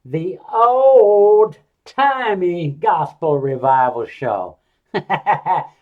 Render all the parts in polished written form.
the old-timey gospel revival show.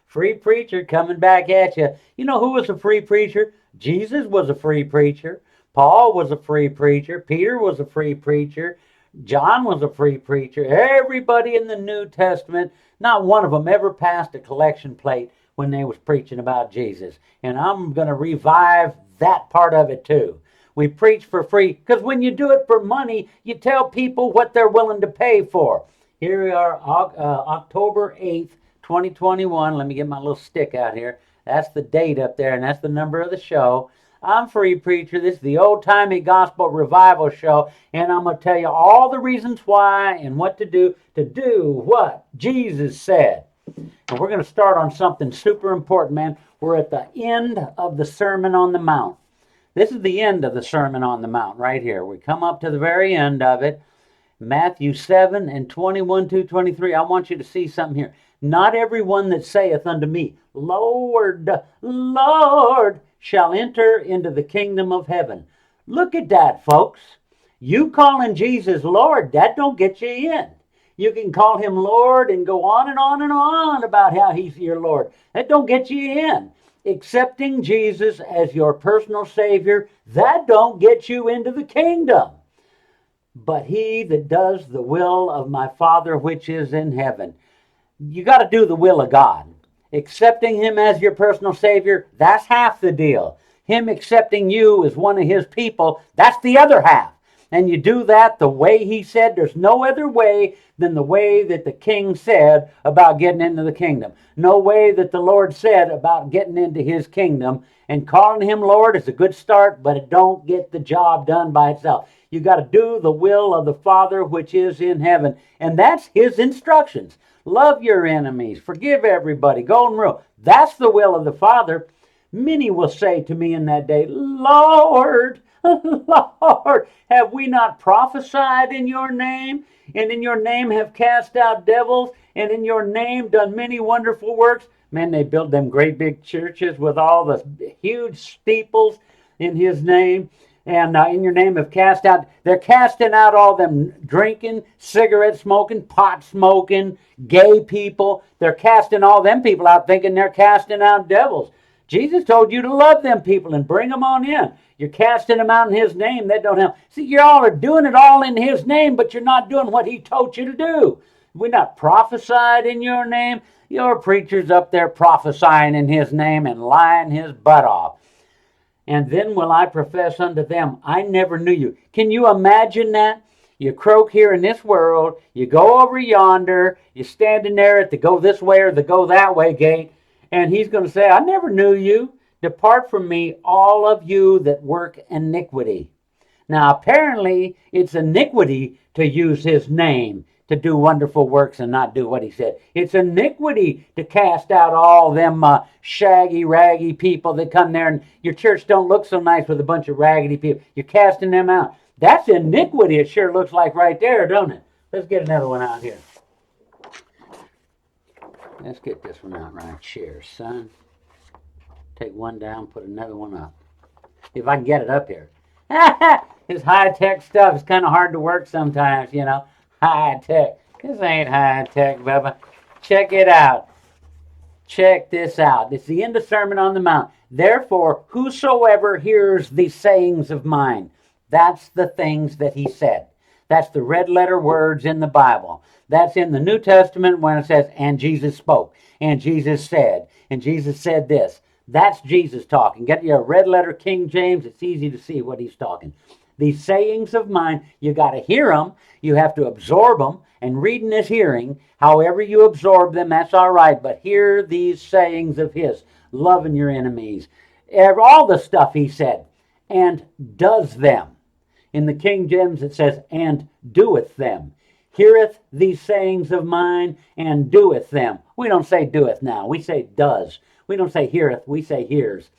Free preacher coming back at you. You know who was a free preacher? Jesus was a free preacher. Paul was a free preacher. Peter was a free preacher. John was a free preacher. Everybody in the New Testament, not one of them ever passed a collection plate when they was preaching about Jesus. And I'm going to revive that part of it too. We preach for free because when you do it for money, you tell people what they're willing to pay for. Here we are, October 8th, 2021. Let me get my little stick out here. That's the date up there, and that's the number of the show. I'm Free Preacher. This is the old-timey gospel revival show, and I'm going to tell you all the reasons why and what to do what Jesus said. And we're going to start on something super important, man. We're at the end of the Sermon on the Mount. This is the end of the Sermon on the Mount right here. We come up to the very end of it. Matthew 7 and 21 to 23. I want you to see something here. Not everyone that saith unto me, Lord, Lord, shall enter into the kingdom of heaven. Look at that, folks. You calling Jesus Lord, that don't get you in. You can call him Lord and go on and on and on about how he's your Lord. That don't get you in. Accepting Jesus as your personal Savior, that don't get you into the kingdom. But he that does the will of my Father which is in heaven. You got to do the will of God. Accepting him as your personal Savior, that's half the deal. Him accepting you as one of his people, that's the other half. And you do that the way he said. There's no other way than the way that the king said about getting into the kingdom. No way that the Lord said about getting into his kingdom. And calling him Lord is a good start, but it don't get the job done by itself. You got to do the will of the Father which is in heaven. And that's his instructions. Love your enemies. Forgive everybody. Golden rule. That's the will of the Father. Many will say to me in that day, Lord, Lord, have we not prophesied in your name? And in your name have cast out devils? And in your name done many wonderful works? Man, they build them great big churches with all the huge steeples in his name. And in your name have cast out, they're casting out all them drinking, cigarette smoking, pot smoking, gay people. They're casting all them people out thinking they're casting out devils. Jesus told you to love them people and bring them on in. You're casting them out in his name. That don't help. See, you all are doing it all in his name, but you're not doing what he told you to do. We're not prophesied in your name. Your preacher's up there prophesying in his name and lying his butt off. And then will I profess unto them, I never knew you. Can you imagine that? You croak here in this world, you go over yonder, you're standing there at the go this way or the go that way gate, and he's going to say, I never knew you. Depart from me, all of you that work iniquity. Now, apparently, it's iniquity to use his name to do wonderful works and not do what he said. It's iniquity to cast out all them shaggy, raggy people that come there, and your church don't look so nice with a bunch of raggedy people. You're casting them out. That's iniquity, it sure looks like right there, don't it? Let's get another one out here. Let's get this one out right here, son. Take one down, put another one up. If I can get it up here. This high-tech stuff is kind of hard to work sometimes, you know. High-tech. This ain't high-tech, Bubba. Check it out. Check this out. It's the end of Sermon on the Mount. Therefore, whosoever hears these sayings of mine, that's the things that he said. That's the red letter words in the Bible. That's in the New Testament when it says, and Jesus spoke, and Jesus said this. That's Jesus talking. Get your red letter King James. It's easy to see what he's talking. These sayings of mine, you got to hear them. You have to absorb them. And reading is hearing. However you absorb them, that's all right. But hear these sayings of his. Loving your enemies. All the stuff he said. And does them. In the King James it says, and doeth them. Heareth these sayings of mine, and doeth them. We don't say doeth now. We say does. We don't say heareth. We say hears.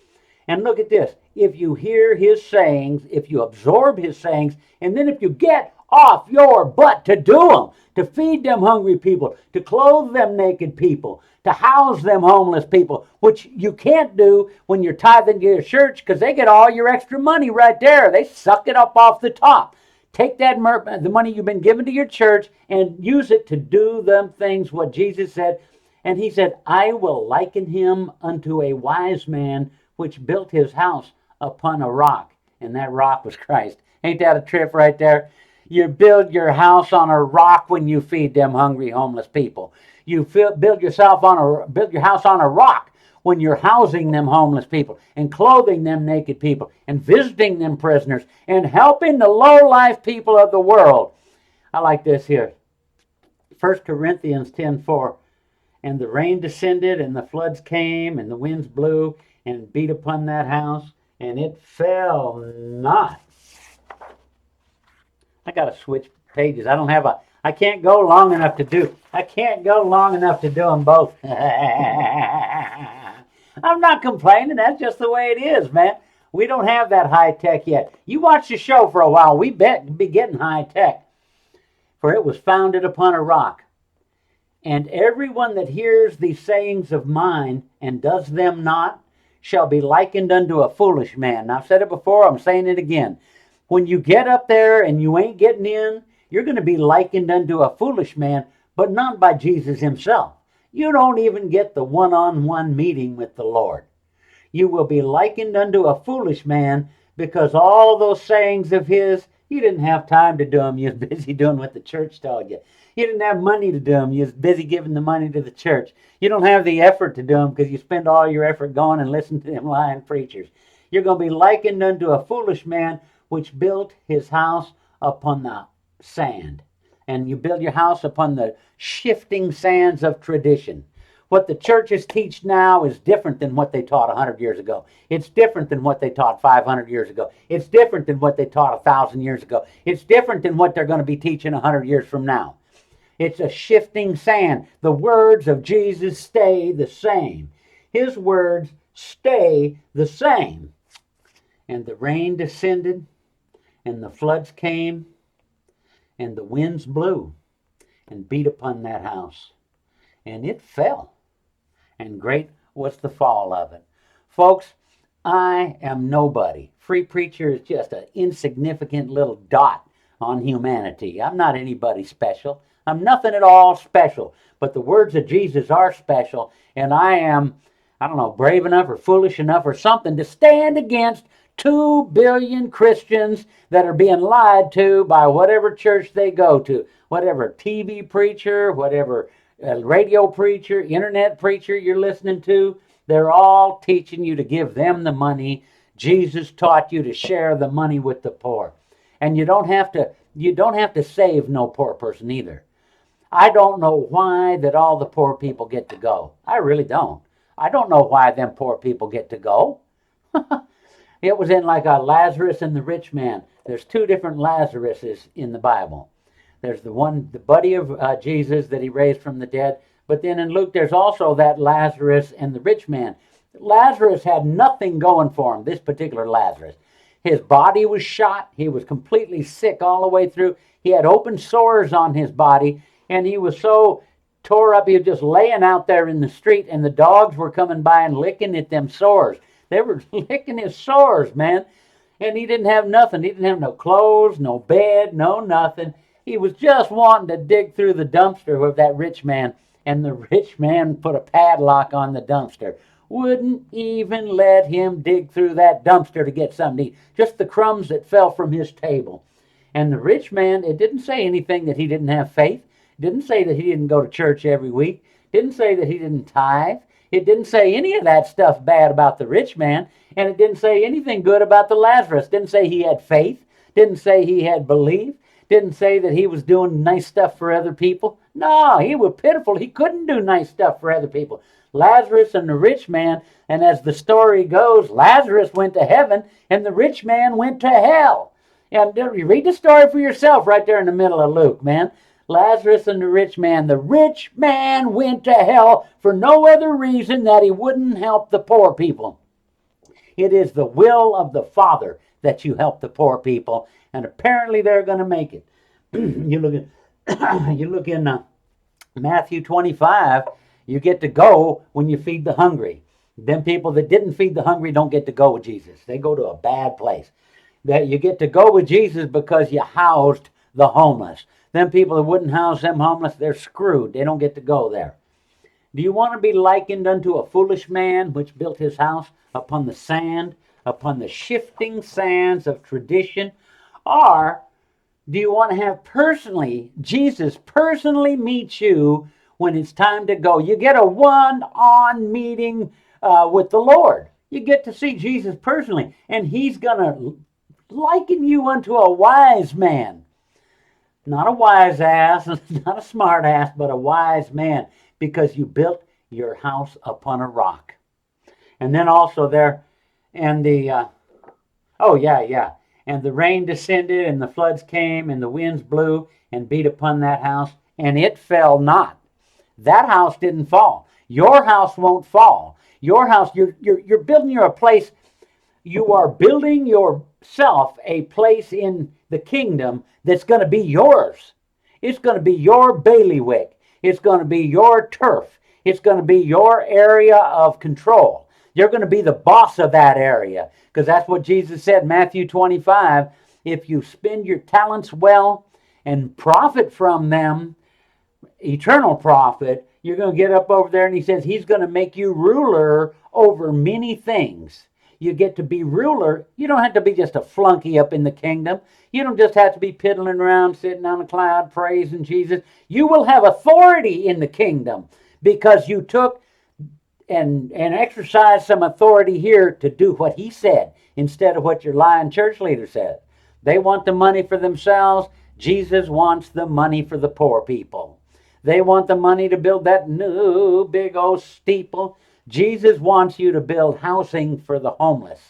And look at this. If you hear his sayings, if you absorb his sayings, and then if you get off your butt to do them, to feed them hungry people, to clothe them naked people, to house them homeless people, which you can't do when you're tithing to your church because they get all your extra money right there. They suck it up off the top. Take that the money you've been given to your church and use it to do them things what Jesus said. And he said, I will liken him unto a wise man which built his house upon a rock. And that rock was Christ. Ain't that a trip right there? You build your house on a rock when you feed them hungry, homeless people. You build your house on a rock when you're housing them homeless people and clothing them naked people and visiting them prisoners and helping the low-life people of the world. I like this here. 1 Corinthians 10:4. And the rain descended, and the floods came, and the winds blew and beat upon that house, and it fell not. I got to switch pages. I can't go long enough to do them both. I'm not complaining. That's just the way it is, man. We don't have that high tech yet. You watch the show for a while. We be getting high tech. For it was founded upon a rock. And everyone that hears these sayings of mine and does them not shall be likened unto a foolish man. Now, I've said it before. I'm saying it again. When you get up there and you ain't getting in, you're going to be likened unto a foolish man, but not by Jesus himself. You don't even get the one-on-one meeting with the Lord. You will be likened unto a foolish man because all those sayings of his, you didn't have time to do them. You was busy doing what the church told you. You didn't have money to do them. You was busy giving the money to the church. You don't have the effort to do them because you spend all your effort going and listening to them lying preachers. You're going to be likened unto a foolish man which built his house upon the sand. And you build your house upon the shifting sands of tradition. What the churches teach now is different than what they taught 100 years ago. It's different than what they taught 500 years ago. It's different than what they taught 1,000 years ago. It's different than what they're going to be teaching 100 years from now. It's a shifting sand. The words of Jesus stay the same. His words stay the same. And the rain descended, and the floods came, and the winds blew and beat upon that house. And it fell. And great was the fall of it. Folks, I am nobody. Free preacher is just an insignificant little dot on humanity. I'm not anybody special. I'm nothing at all special. But the words of Jesus are special. And I am, brave enough or foolish enough or something to stand against 2 billion Christians that are being lied to by whatever church they go to. Whatever TV preacher, whatever radio preacher, internet preacher you're listening to, they're all teaching you to give them the money. Jesus taught you to share the money with the poor. And you don't have to save no poor person either. I don't know why that all the poor people get to go. I really don't. I don't know why them poor people get to go. It was in like a Lazarus and the rich man. There's 2 different Lazaruses in the Bible. There's the one, the buddy of Jesus that he raised from the dead. But then in Luke, there's also that Lazarus and the rich man. Lazarus had nothing going for him, this particular Lazarus. His body was shot. He was completely sick all the way through. He had open sores on his body, and he was so tore up, he was just laying out there in the street, and the dogs were coming by and licking at them sores. They were licking his sores, man. And he didn't have nothing. He didn't have no clothes, no bed, no nothing. He was just wanting to dig through the dumpster with that rich man, and the rich man put a padlock on the dumpster. Wouldn't even let him dig through that dumpster to get something to eat. Just the crumbs that fell from his table. And the rich man, it didn't say anything that he didn't have faith. It didn't say that he didn't go to church every week. It didn't say that he didn't tithe. It didn't say any of that stuff bad about the rich man. And it didn't say anything good about the Lazarus. It didn't say he had faith. It didn't say he had belief. It didn't say that he was doing nice stuff for other people. No, he was pitiful. He couldn't do nice stuff for other people. Lazarus and the rich man, and as the story goes, Lazarus went to heaven and the rich man went to hell. And you read the story for yourself right there in the middle of Luke, man. Lazarus and the rich man. The rich man went to hell for no other reason that he wouldn't help the poor people. It is the will of the Father that you help the poor people, and apparently they're going to make it. You look in Matthew 25, you get to go when you feed the hungry. Them people that didn't feed the hungry don't get to go with Jesus. They go to a bad place. that you get to go with Jesus because you housed the homeless. Them people that wouldn't house them homeless, they're screwed. They don't get to go there. Do you want to be likened unto a foolish man which built his house upon the sand, upon the shifting sands of tradition? Or do you want to have Jesus personally meet you when it's time to go? You get a one-on meeting with the Lord. You get to see Jesus personally, and he's going to liken you unto a wise man. Not a wise ass, not a smart ass, but a wise man, because you built your house upon a rock. And then also there, and the, oh yeah, yeah. And the rain descended, and the floods came, and the winds blew and beat upon that house, and it fell not. That house didn't fall. Your house won't fall. Your house, you're building your place. You are building yourself a place in the kingdom that's going to be yours. It's going to be your bailiwick. It's going to be your turf. It's going to be your area of control. You're going to be the boss of that area, because that's what Jesus said in Matthew 25. If you spend your talents well and profit from them, eternal profit, you're going to get up over there, and he says he's going to make you ruler over many things. You get to be ruler. You don't have to be just a flunky up in the kingdom. You don't just have to be piddling around, sitting on a cloud, praising Jesus. You will have authority in the kingdom because you took and exercised some authority here to do what he said instead of what your lying church leader said. They want the money for themselves. Jesus wants the money for the poor people. They want the money to build that new big old steeple. Jesus wants you to build housing for the homeless.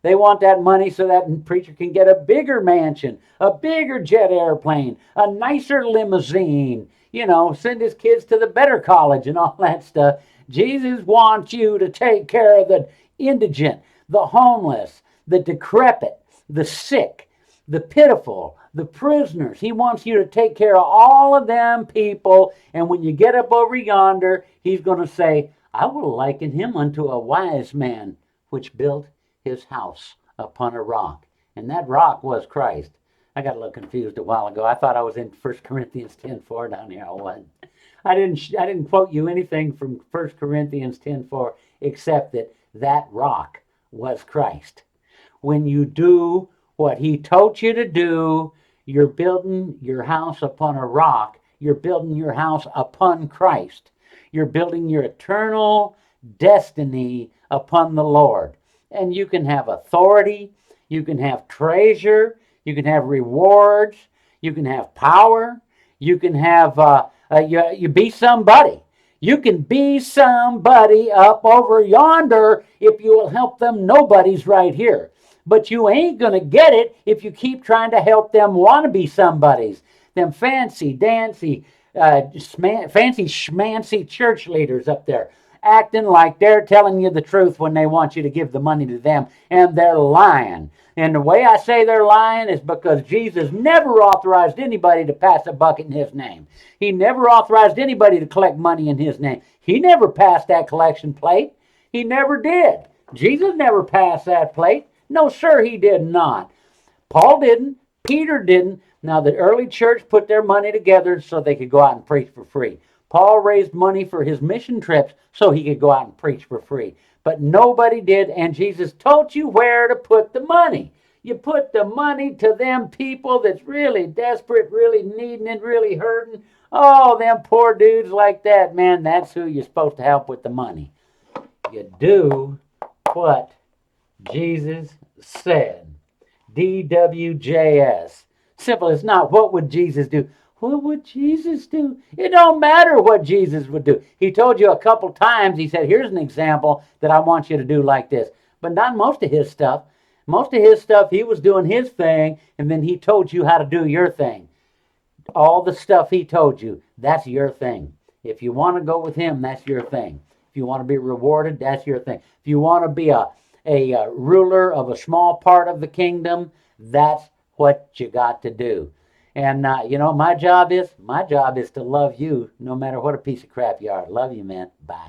They want that money so that preacher can get a bigger mansion, a bigger jet airplane, a nicer limousine, send his kids to the better college and all that stuff. Jesus wants you to take care of the indigent, the homeless, the decrepit, the sick, the pitiful, the prisoners. He wants you to take care of all of them people. And when you get up over yonder, he's going to say, I will liken him unto a wise man which built his house upon a rock. And that rock was Christ. I got a little confused a while ago. I thought I was in 1 Corinthians 10:4 down here. I wasn't. I didn't quote you anything from 1 Corinthians 10:4 except that rock was Christ. When you do what he told you to do, you're building your house upon a rock. You're building your house upon Christ. You're building your eternal destiny upon the Lord. And you can have authority, you can have treasure, you can have rewards, you can have power, you can have, you be somebody. You can be somebody up over yonder if you will help them nobodies right here. But you ain't going to get it if you keep trying to help them want to be somebodies. Them fancy, dancy, fancy schmancy church leaders up there acting like they're telling you the truth when they want you to give the money to them, and they're lying. And the way I say they're lying is because Jesus never authorized anybody to pass a bucket in his name. He never authorized anybody to collect money in his name. He never passed that collection plate. He never did. Jesus never passed that plate. No, sir, he did not. Paul didn't. Peter didn't. Now, the early church put their money together so they could go out and preach for free. Paul raised money for his mission trips so he could go out and preach for free. But nobody did, and Jesus told you where to put the money. You put the money to them people that's really desperate, really needing it, really hurting. Oh, them poor dudes like that, man, that's who you're supposed to help with the money. You do what Jesus said. D.W.J.S. Simple as not. What would Jesus do? What would Jesus do? It don't matter what Jesus would do. He told you a couple times, he said, here's an example that I want you to do like this. But not most of his stuff. Most of his stuff, he was doing his thing, and then he told you how to do your thing. All the stuff he told you, that's your thing. If you want to go with him, that's your thing. If you want to be rewarded, that's your thing. If you want to be a ruler of a small part of the kingdom, that's what you got to do. And my job is to love you no matter what a piece of crap you are. Love you, man. Bye.